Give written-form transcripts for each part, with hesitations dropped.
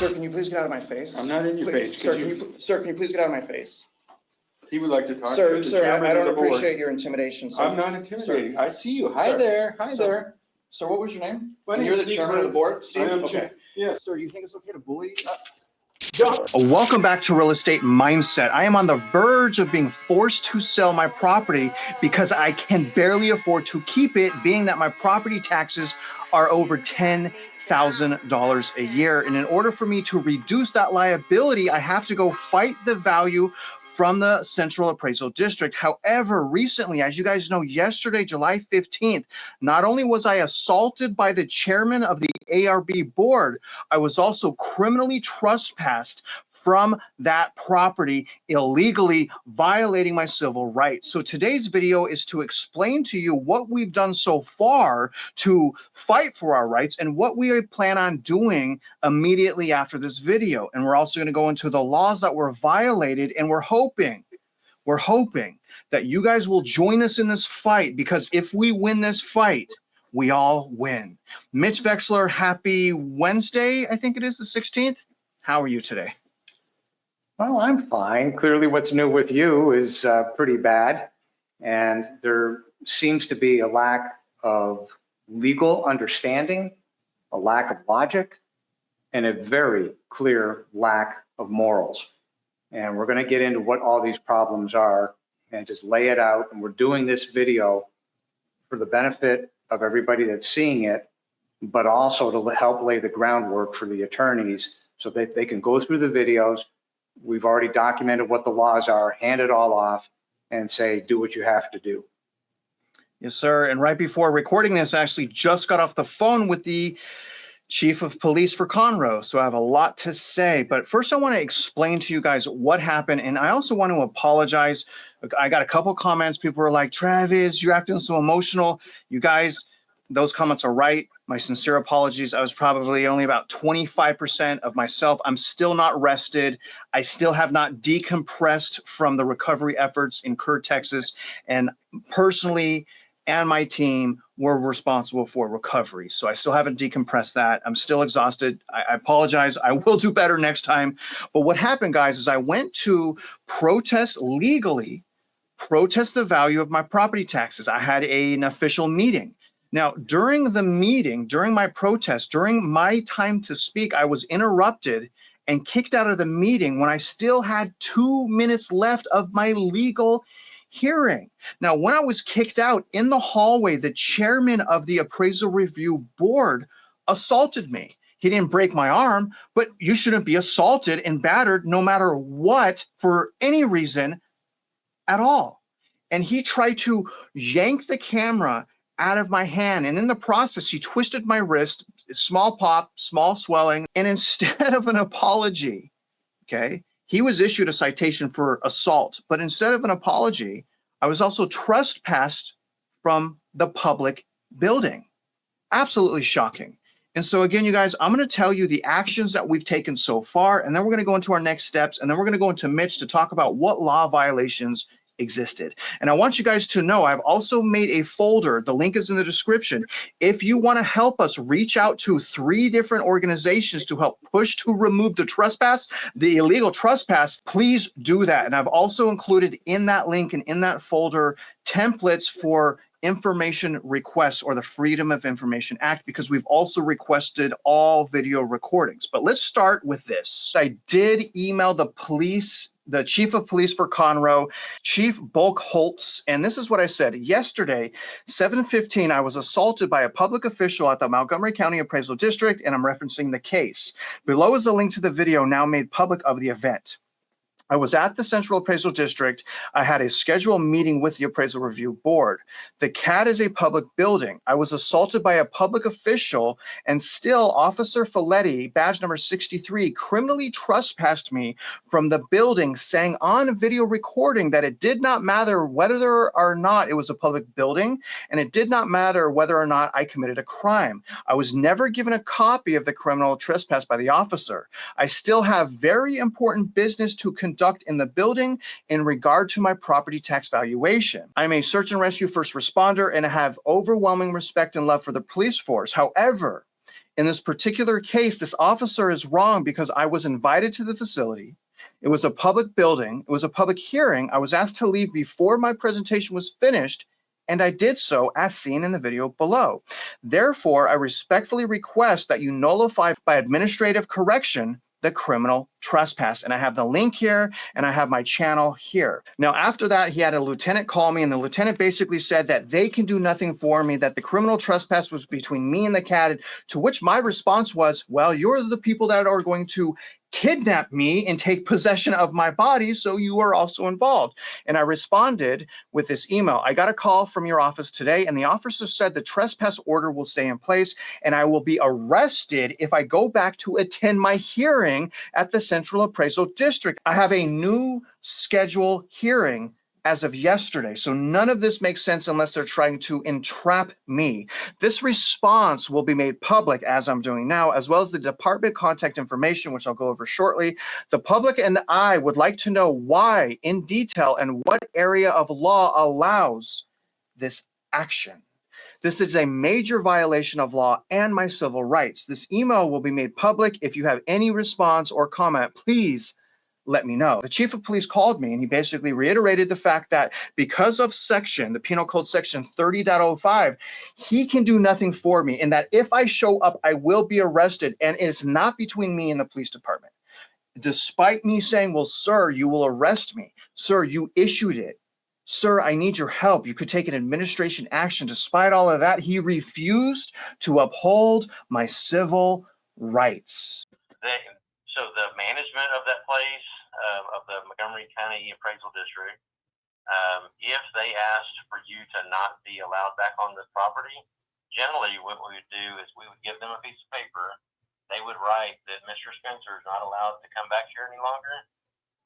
Sir, can you please get out of my face? I'm not in your face. Sir, can you please get out of my face? He would like to talk to Sir, the sir, chairman I of don't the board. appreciate your intimidation, sir. I'm not intimidating. I see you. Hi Sir. there. Hi Sir. there. Sir, what was your name? My And name's you're the Steve chairman of the Rhodes. board, Steve? I am Okay. Yes. Sir, you think it's okay to bully? Welcome back to Real Estate Mindset. I am on the verge of being forced to sell my property because I can barely afford to keep it, being that my property taxes are over $10,000 a year. And in order for me to reduce that liability, I have to go fight the value from the Central Appraisal District. However, recently, as you guys know, yesterday, July 15th, not only was I assaulted by the chairman of the ARB board, I was also criminally trespassed from that property, illegally violating my civil rights. So today's video is to explain to you what we've done so far to fight for our rights and what we plan on doing immediately after this video. And we're also going to go into the laws that were violated, and we're hoping that you guys will join us in this fight, because if we win this fight, we all win. Mitch Vexler, happy Wednesday. I think it is the 16th. How are you today? Well, I'm fine. Clearly what's new with you is pretty bad. And there seems to be a lack of legal understanding, a lack of logic, and a very clear lack of morals. And we're going to get into what all these problems are and just lay it out. And we're doing this video for the benefit of everybody that's seeing it, but also to help lay the groundwork for the attorneys so that they can go through the videos. We've already documented what the laws are, hand it all off, and say, do what you have to do. Yes, sir. And right before recording this, I actually just got off the phone with the chief of police for Conroe. So I have a lot to say. But first, I want to explain to you guys what happened. And I also want to apologize. I got a couple comments. People were like, Travis, you're acting so emotional. You guys, those comments are right. My sincere apologies. I was probably only about 25% of myself. I'm still not rested. I still have not decompressed from the recovery efforts in Kerr, Texas. And personally, and my team were responsible for recovery. So I still haven't decompressed that. I'm still exhausted. I apologize. I will do better next time. But what happened, guys, is I went to protest legally, protest the value of my property taxes. I had an official meeting. Now, during the meeting, during my protest, during my time to speak, I was interrupted and kicked out of the meeting when I still had 2 minutes left of my legal hearing. Now, when I was kicked out in the hallway, the chairman of the appraisal review board assaulted me. He didn't break my arm, but you shouldn't be assaulted and battered no matter what for any reason at all. And he tried to yank the camera out of my hand. And in the process, he twisted my wrist, small pop, small swelling. And instead of an apology, okay, he was issued a citation for assault. But instead of an apology, I was also trespassed from the public building. Absolutely shocking. And so again, you guys, I'm going to tell you the actions that we've taken so far, and then we're going to go into our next steps, and then we're going to go into Mitch to talk about what law violations existed. And I want you guys to know I've also made a folder. The link is in the description. If you want to help us reach out to 3 different organizations to help push to remove the trespass, the illegal trespass, please do that. And I've also included in that link and in that folder templates for information requests or the Freedom of Information Act, because we've also requested all video recordings. But let's start with this. I did email the chief of police for Conroe, Chief Buckholtz, and this is what I said. Yesterday, 7:15, I was assaulted by a public official at the Montgomery County Appraisal District, and I'm referencing the case. Below is a link to the video now made public of the event. I was at the Central Appraisal District. I had a scheduled meeting with the Appraisal Review Board. The CAD is a public building. I was assaulted by a public official, and still Officer Folletti, badge number 63, criminally trespassed me from the building, saying on video recording that it did not matter whether or not it was a public building, and it did not matter whether or not I committed a crime. I was never given a copy of the criminal trespass by the officer. I still have very important business to conduct in the building in regard to my property tax valuation. I'm a search and rescue first responder, and I have overwhelming respect and love for the police force. However, In this particular case, this officer is wrong because I was invited to the facility. It was a public building. It was a public hearing. I was asked to leave before my presentation was finished, and I did so as seen in the video below. Therefore, I respectfully request that you nullify by administrative correction the criminal trespass. And I have the link here and I have my channel here. Now, after that, he had a lieutenant call me, and the lieutenant basically said that they can do nothing for me, that the criminal trespass was between me and the cat, to which my response was, well, you're the people that are going to kidnap me and take possession of my body, so you are also involved. And I responded with this email. I got a call from your office today, and the officer said the trespass order will stay in place, and I will be arrested if I go back to attend my hearing at the Central Appraisal District. I have a new scheduled hearing as of yesterday. So none of this makes sense unless they're trying to entrap me. This response will be made public, as I'm doing now, as well as the department contact information, which I'll go over shortly. The public and I would like to know why in detail and what area of law allows this action. This is a major violation of law and my civil rights. This email will be made public. If you have any response or comment, please let me know. The chief of police called me, and he basically reiterated the fact that because of the Penal Code section 30.05, he can do nothing for me, and that if I show up, I will be arrested, and it's not between me and the police department. Despite me saying, well, sir, you will arrest me. Sir, you issued it. Sir, I need your help. You could take an administration action. Despite all of that, he refused to uphold my civil rights. So the management of that place, of the Montgomery County Appraisal District, if they asked for you to not be allowed back on this property, generally what we would do is we would give them a piece of paper. They would write that Mr. Spencer is not allowed to come back here any longer,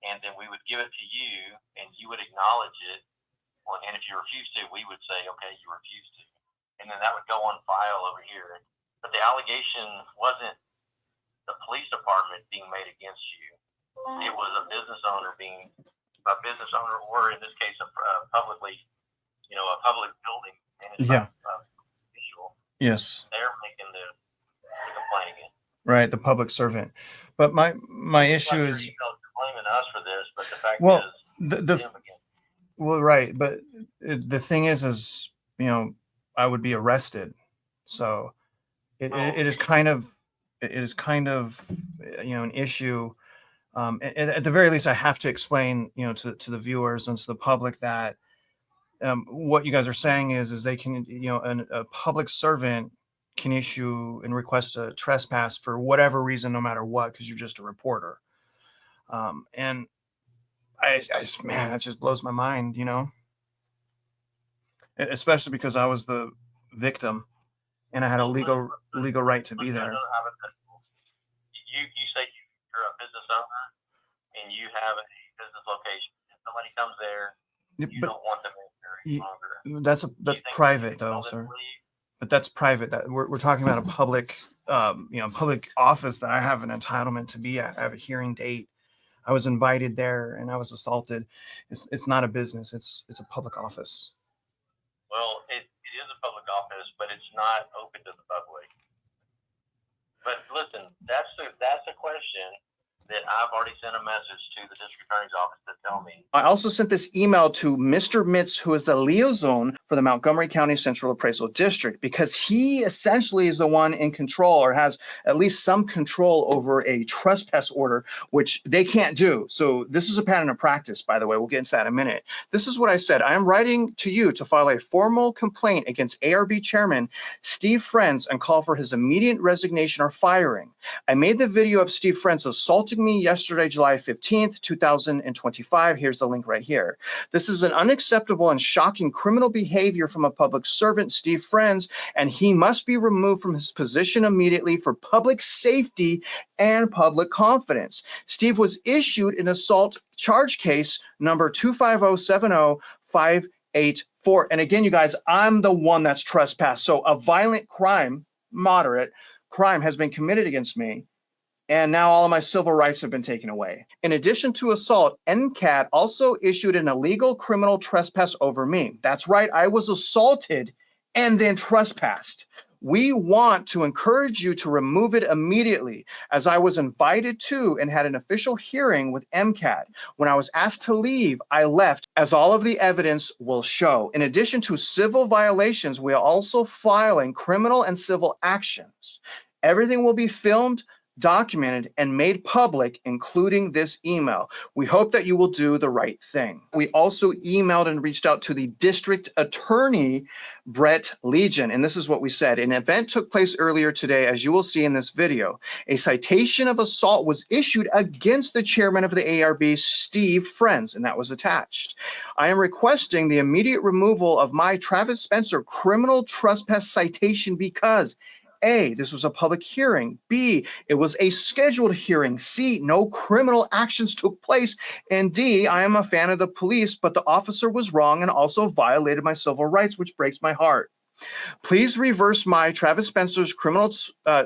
and then we would give it to you, and you would acknowledge it. Well, and if you refuse to, we would say, okay, you refuse to, and then that would go on file over here. But the allegation wasn't the police department being made against you. It was a business owner, or in this case, a public building. And it's Yeah. official. Yes. They're making the complaint again. Right, the public servant. But my issue Like, is, you're blaming us for this, but the fact well, is, the them again. well, right, but the thing is, I would be arrested. So it is kind of an issue. At the very least, I have to explain, to the viewers and to the public that what you guys are saying is they can, a public servant can issue and request a trespass for whatever reason, no matter what, because you're just a reporter. And I just, man, that just blows my mind, especially because I was the victim and I had a legal right to be there. You say you're a business owner and you have a business location, and somebody comes there, you But don't want them in there any longer. that's Do you think private you can though, tell them sir. to leave? But that's private. That we're talking about a public, public office that I have an entitlement to be at. I have a hearing date. I was invited there and I was assaulted. It's not a business. It's a public office. Well, it is a public office, but it's not open to the public. But listen, that's a question that I've already sent a message to the district attorney's office to tell me. I also sent this email to Mr. Mitch, who is the liaison for the Montgomery County Central Appraisal District, because he essentially is the one in control, or has at least some control over a trespass order, which they can't do. So this is a pattern of practice, by the way. We'll get into that in a minute. This is what I said. I am writing to you to file a formal complaint against ARB Chairman Steve Friends and call for his immediate resignation or firing. I made the video of Steve Friends assaulting me yesterday, July 15th, 2025. Here's the link right here. This is an unacceptable and shocking criminal behavior from a public servant, Steve Friends, and he must be removed from his position immediately for public safety and public confidence. Steve was issued an assault charge case number 25070-584. And again, you guys, I'm the one that's trespassed. So a violent crime, moderate crime, has been committed against me. And now all of my civil rights have been taken away. In addition to assault, NCAT also issued an illegal criminal trespass over me. That's right, I was assaulted and then trespassed. We want to encourage you to remove it immediately, as I was invited to and had an official hearing with MCAT. When I was asked to leave, I left, as all of the evidence will show. In addition to civil violations, we are also filing criminal and civil actions. Everything will be filmed, documented, and made public, including this email. We hope that you will do the right thing. We also emailed and reached out to the district attorney, Brett Legion, and this is what we said. An event took place earlier today, as you will see in this video. A citation of assault was issued against the chairman of the ARB, Steve Friends, and that was attached. I am requesting the immediate removal of my Travis Spencer criminal trespass citation because A, this was a public hearing. B, it was a scheduled hearing. C, no criminal actions took place. And D, I am a fan of the police, but the officer was wrong and also violated my civil rights, which breaks my heart. Please reverse my Travis Spencer's criminal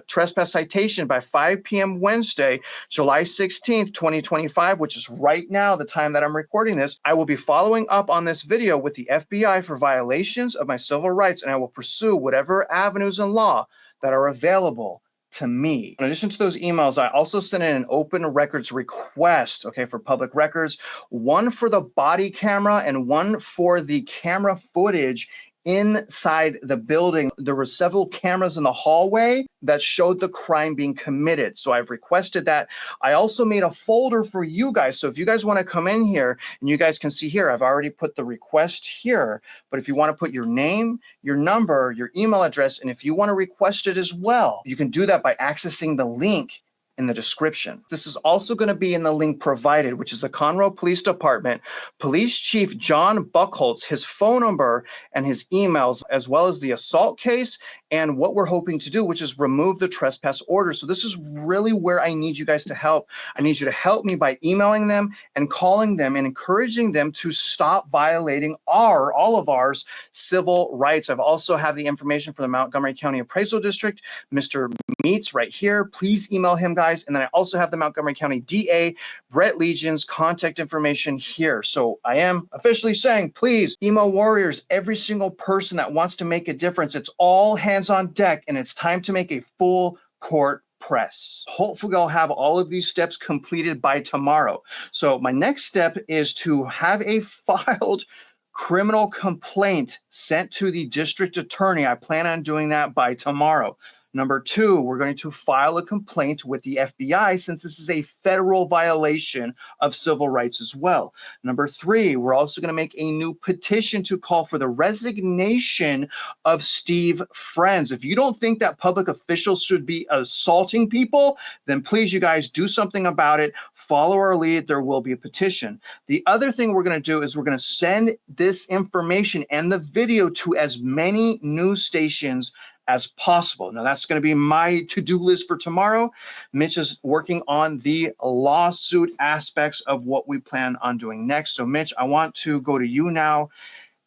trespass citation by 5 p.m. Wednesday, July 16th, 2025, which is right now, the time that I'm recording this. I will be following up on this video with the FBI for violations of my civil rights, and I will pursue whatever avenues in law that are available to me. In addition to those emails, I also sent in an open records request, okay, for public records, one for the body camera and one for the camera footage inside the building. There were several cameras in the hallway that showed the crime being committed. So I've requested that. I also made a folder for you guys. So if you guys want to come in here, and you guys can see here, I've already put the request here. But if you want to put your name, your number, your email address, and if you want to request it as well, you can do that by accessing the link in the description. This is also going to be in the link provided, which is the Conroe Police Department, Police Chief John Buckholtz, his phone number and his emails, as well as the assault case and what we're hoping to do, which is remove the trespass order. So this is really where I need you guys to help. I need you to help me by emailing them and calling them and encouraging them to stop violating all of our civil rights. I've also have the information for the Montgomery County Appraisal District, Mr. Meets right here. Please email him, guys. And then I also have the Montgomery County DA, Brett Legion's contact information here. So I am officially saying, please email warriors, every single person that wants to make a difference. It's all hands on deck, and it's time to make a full court press. Hopefully I'll have all of these steps completed by tomorrow. So my next step is to have a filed criminal complaint sent to the district attorney. I plan on doing that by tomorrow. Number two, we're going to file a complaint with the FBI since this is a federal violation of civil rights as well. Number three, we're also going to make a new petition to call for the resignation of Steve Friends. If you don't think that public officials should be assaulting people, then please, you guys, do something about it. Follow our lead. There will be a petition. The other thing we're going to do is we're going to send this information and the video to as many news stations as possible. Now, that's going to be my to-do list for tomorrow. Mitch is working on the lawsuit aspects of what we plan on doing next. So, Mitch, I want to go to you now.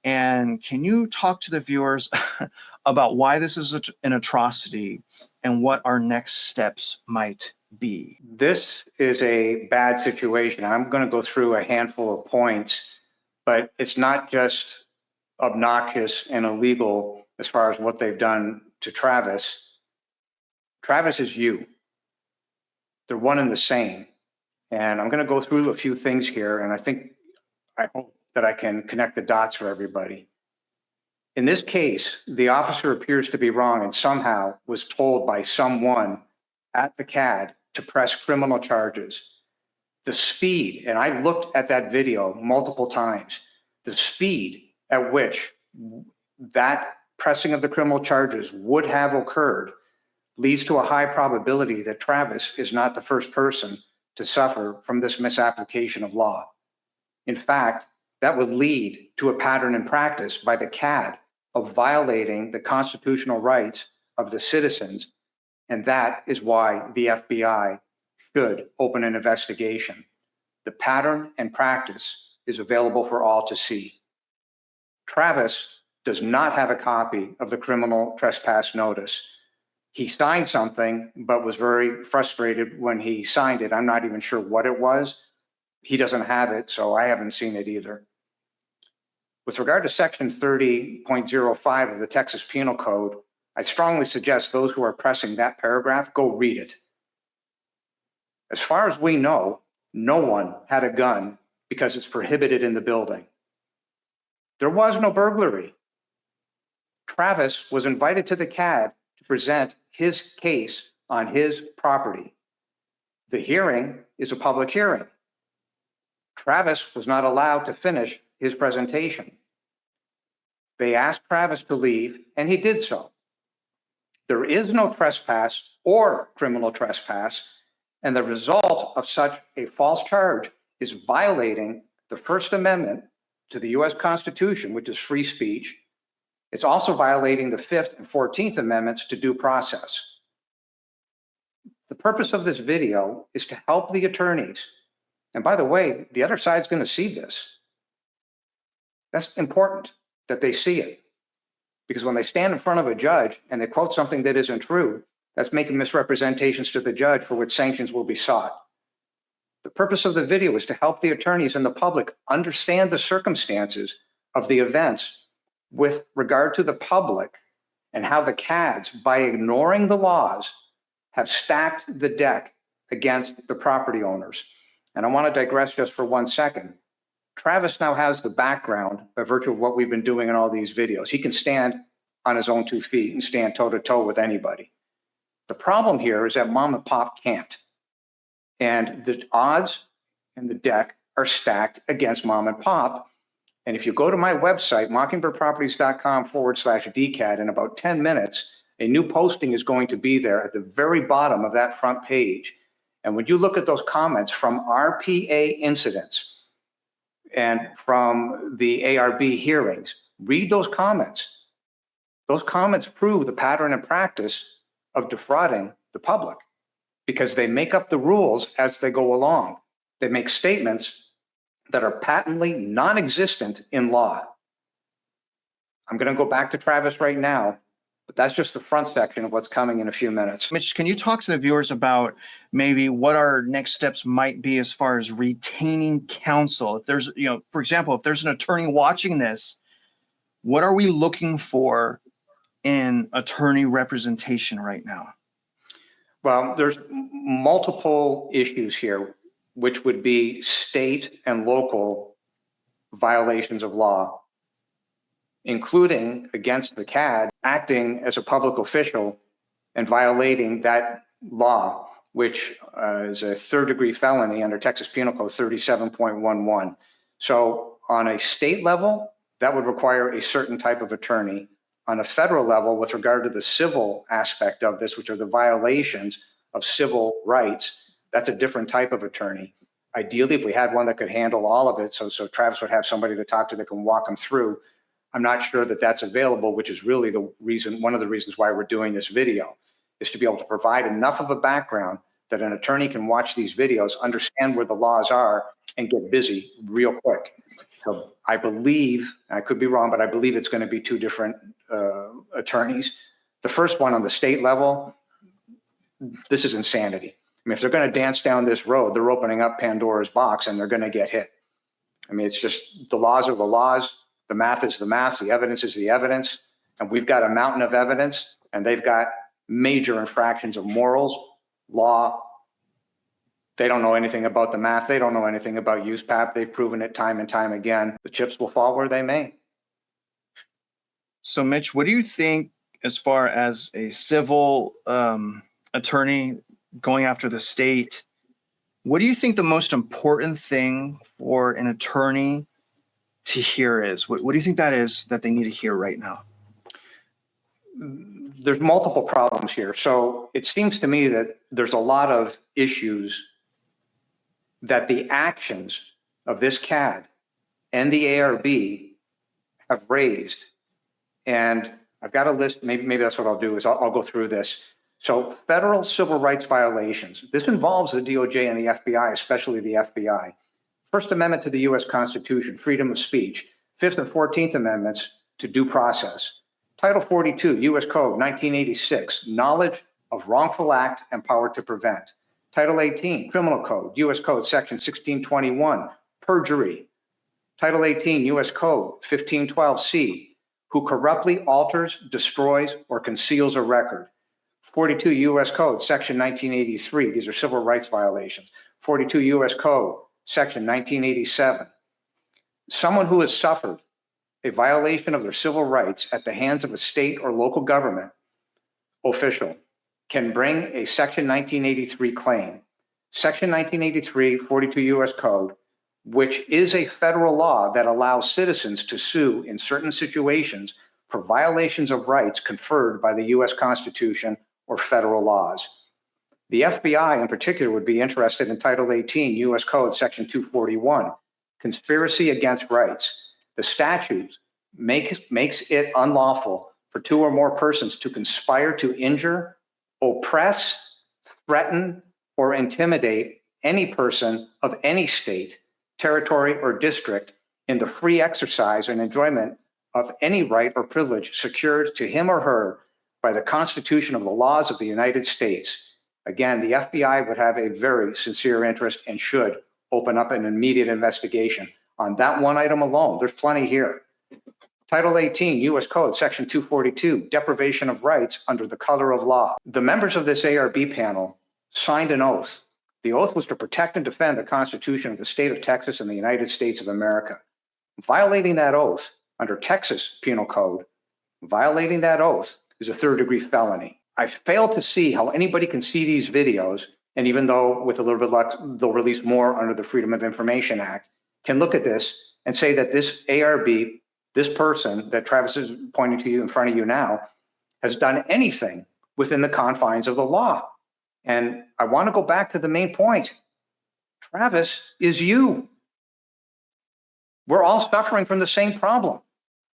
And can you talk to the viewers about why this is an atrocity and what our next steps might be? This is a bad situation. I'm going to go through a handful of points, but it's not just obnoxious and illegal as far as what they've done to Travis. Travis is you. They're one and the same. And I'm going to go through a few things here, and I hope that I can connect the dots for everybody. In this case, the officer appears to be wrong and somehow was told by someone at the CAD to press criminal charges. The speed, and I looked at that video multiple times, the speed at which that pressing of the criminal charges would have occurred leads to a high probability that Travis is not the first person to suffer from this misapplication of law. In fact, that would lead to a pattern in practice by the CAD of violating the constitutional rights of the citizens, and that is why the FBI should open an investigation. The pattern and practice is available for all to see. Travis does not have a copy of the criminal trespass notice. He signed something, but was very frustrated when he signed it. I'm not even sure what it was. He doesn't have it, so I haven't seen it either. With regard to section 30.05 of the Texas Penal Code, I strongly suggest those who are pressing that paragraph go read it. As far as we know, no one had a gun because it's prohibited in the building. There was no burglary. Travis was invited to the CAD to present his case on his property. The hearing is a public hearing. Travis was not allowed to finish his presentation. They asked Travis to leave, and he did so. There is no trespass or criminal trespass, and the result of such a false charge is violating the First Amendment to the U.S. Constitution, which is free speech. It's also violating the 5th and 14th Amendments to due process. The purpose of this video is to help the attorneys. And by the way, the other side's going to see this. That's important that they see it. Because when they stand in front of a judge and they quote something that isn't true, that's making misrepresentations to the judge for which sanctions will be sought. The purpose of the video is to help the attorneys and the public understand the circumstances of the events with regard to the public and how the CADs, by ignoring the laws, have stacked the deck against the property owners. And I want to digress just for 1 second. Travis now has the background by virtue of what we've been doing in all these videos. He can stand on his own 2 feet and stand toe to toe with anybody. The problem here is that mom and pop can't. And the odds in the deck are stacked against mom and pop. And if you go to my website, mockingbirdproperties.com/DCAD, in about 10 minutes, a new posting is going to be there at the very bottom of that front page. And when you look at those comments from RPA incidents and from the ARB hearings, read those comments. Those comments prove the pattern and practice of defrauding the public because they make up the rules as they go along. They make statements that are patently non-existent in law. I'm going to go back to Travis right now, but that's just the front section of what's coming in a few minutes. Mitch, can you talk to the viewers about maybe what our next steps might be as far as retaining counsel? If there's, for example, if there's an attorney watching this, what are we looking for in attorney representation right now? Well, there's multiple issues here, which would be state and local violations of law, including against the CAD acting as a public official and violating that law, which is a 3rd-degree felony under Texas Penal Code 37.11. So on a state level, that would require a certain type of attorney. On a federal level, with regard to the civil aspect of this, which are the violations of civil rights, that's a different type of attorney. Ideally, if we had one that could handle all of it, so Travis would have somebody to talk to that can walk him through. I'm not sure that that's available, which is really the reason, one of the reasons why we're doing this video, is to be able to provide enough of a background that an attorney can watch these videos, understand where the laws are, and get busy real quick. So I believe, I could be wrong, but I believe it's going to be 2 different attorneys. The first one on the state level, this is insanity. I mean, if they're going to dance down this road, they're opening up Pandora's box and they're going to get hit. I mean, it's just the laws are the laws. The math is the math. The evidence is the evidence. And we've got a mountain of evidence, and they've got major infractions of morals, law. They don't know anything about the math. They don't know anything about USPAP. They've proven it time and time again. The chips will fall where they may. So, Mitch, what do you think as far as a civil attorney going after the state? What do you think the most important thing for an attorney to hear is? What do you think that is that they need to hear right now? There's multiple problems here. So it seems to me that there's a lot of issues that the actions of this CAD and the ARB have raised. And I've got a list, maybe that's what I'll do is I'll go through this. So federal civil rights violations. This involves the DOJ and the FBI, especially the FBI. First Amendment to the U.S. Constitution, freedom of speech. 5th and 14th Amendments to due process. Title 42, U.S. Code 1986, knowledge of wrongful act and power to prevent. Title 18, Criminal Code, U.S. Code Section 1621, perjury. Title 18, U.S. Code 1512C, who corruptly alters, destroys, or conceals a record. 42 U.S. Code, Section 1983. These are civil rights violations. 42 U.S. Code, Section 1987. Someone who has suffered a violation of their civil rights at the hands of a state or local government official can bring a Section 1983 claim. Section 1983, 42 U.S. Code, which is a federal law that allows citizens to sue in certain situations for violations of rights conferred by the U.S. Constitution or federal laws. The FBI in particular would be interested in Title 18 U.S. Code, Section 241, conspiracy against rights. The statute makes it unlawful for two or more persons to conspire to injure, oppress, threaten, or intimidate any person of any state, territory, or district in the free exercise and enjoyment of any right or privilege secured to him or her by the Constitution of the laws of the United States. Again, the FBI would have a very sincere interest and should open up an immediate investigation on that one item alone. There's plenty here. Title 18, U.S. Code, Section 242, deprivation of rights under the color of law. The members of this ARB panel signed an oath. The oath was to protect and defend the Constitution of the state of Texas and the United States of America. Violating that oath under Texas Penal Code, violating that oath is a third-degree felony. I fail to see how anybody can see these videos, and even though with a little bit of luck, they'll release more under the Freedom of Information Act, can look at this and say that this ARB, this person that Travis is pointing to you in front of you now, has done anything within the confines of the law. And I want to go back to the main point. Travis is you. We're all suffering from the same problem.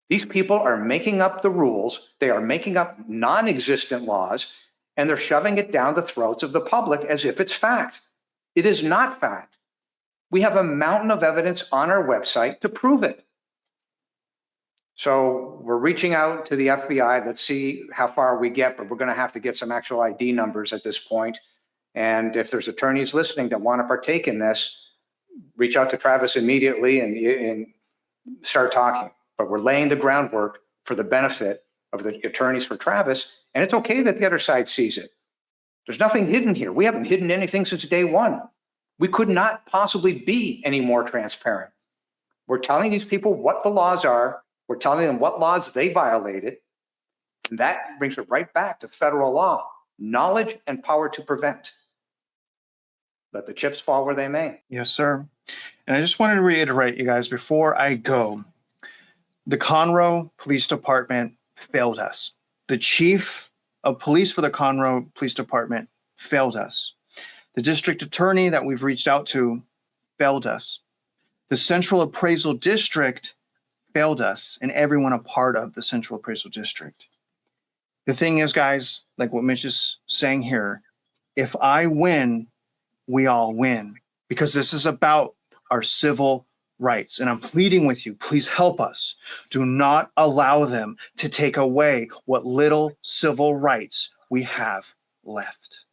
These people are making up the rules. They are making up non-existent laws, and they're shoving it down the throats of the public as if it's fact. It is not fact. We have a mountain of evidence on our website to prove it. So we're reaching out to the FBI. Let's see how far we get, but we're going to have to get some actual ID numbers at this point. And if there's attorneys listening that want to partake in this, reach out to Travis immediately and start talking. But we're laying the groundwork for the benefit of the attorneys for Travis. And it's okay that the other side sees it. There's nothing hidden here. We haven't hidden anything since day one. We could not possibly be any more transparent. We're telling these people what the laws are. We're telling them what laws they violated. And that brings it right back to federal law, knowledge and power to prevent. Let the chips fall where they may. Yes, sir. And I just wanted to reiterate, you guys, before I go, the Conroe Police Department failed us. The chief of police for the Conroe Police Department failed us. The district attorney that we've reached out to failed us. The Central Appraisal District failed us, and everyone a part of the Central Appraisal District. The thing is, guys, like what Mitch is saying here, if I win, we all win, because this is about our civil rights. And I'm pleading with you, please help us. Do not allow them to take away what little civil rights we have left.